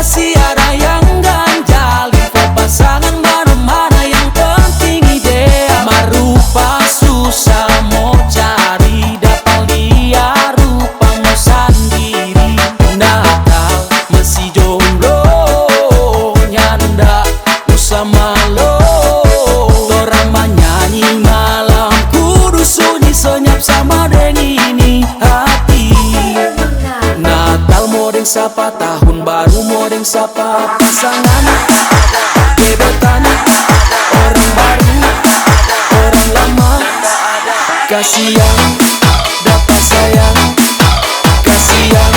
masih ada yang ganjal. Info pasangan baru mana yang penting ideal. Marupa susah mau cari, dapat dia rupa mau sendiri. Natal masih jomblo, nyanda usah malu. Orang menyanyi malam kudu sunyi senyap sama deng ini hati. Natal modeng sapa, tahun baru modeng sapa, pasangan gebetan, orang baru, orang lama. Kasih yang dapat sayang, kasih yang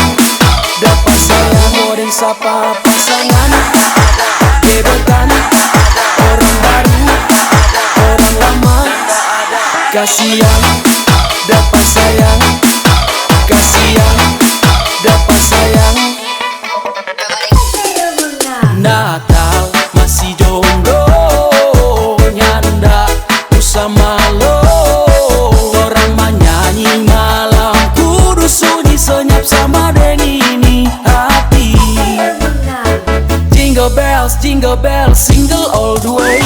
dapat sayang. Modeng sapa, pasangan gebetan, orang baru, orang lama. Kasih yang dapat sayang, kasih yang dapat sayang. Natal masih jomblo, nyanda usah malu. Orang menyanyi malam kudu sunyi senyap sama deng ini hati. Jingle bells, single all the way.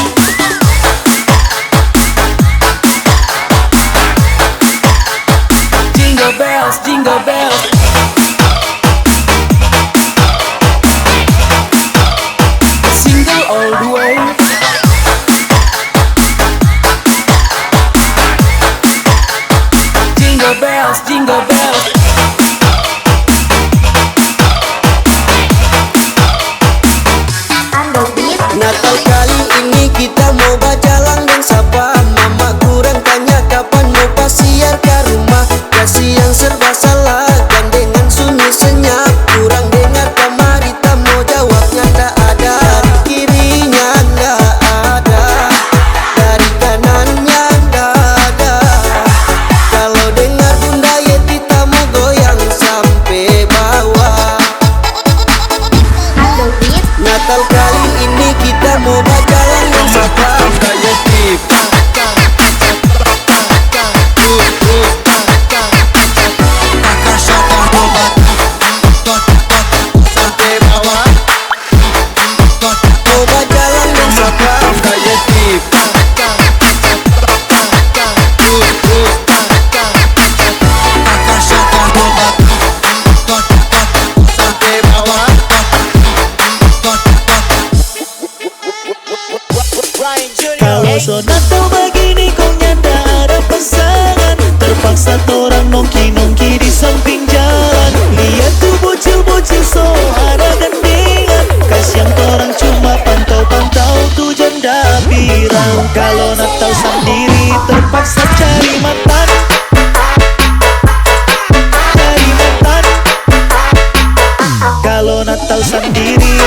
Jingle bells, jingle bells. Single all the way. Jingle bells, jingle bells. Natal kali ini kita mau bajalan dan sapa. Mama kurang tanya kapan mau pasiar ke rumah. Kasih yang serba salah gandengan sunyi senyap. Kurang dengar kamari tak mau jawabnya tak ada. Dari kirinya nggak ada, dari kanannya nggak ada. Kalau dengar Bunda Yeti tak mau goyang sampai bawah. Natal kali ini kita mau bajalan dan sapa. Bunda Yeti sampai bawah. Mau bajalan dan sapa. Bunda Yeti sampai bawah. Kalau Natal begini kok nyanda ada pasangan, terpaksa torang nongki-nongki di samping jalan. Lihat tuh bocil-bocil so ada gandengan. Kasian torang cuma pantau-pantau tuh janda pirang. Kalau Natal sendiri terpaksa cari makan, cari makan. Kalau Natal sendiri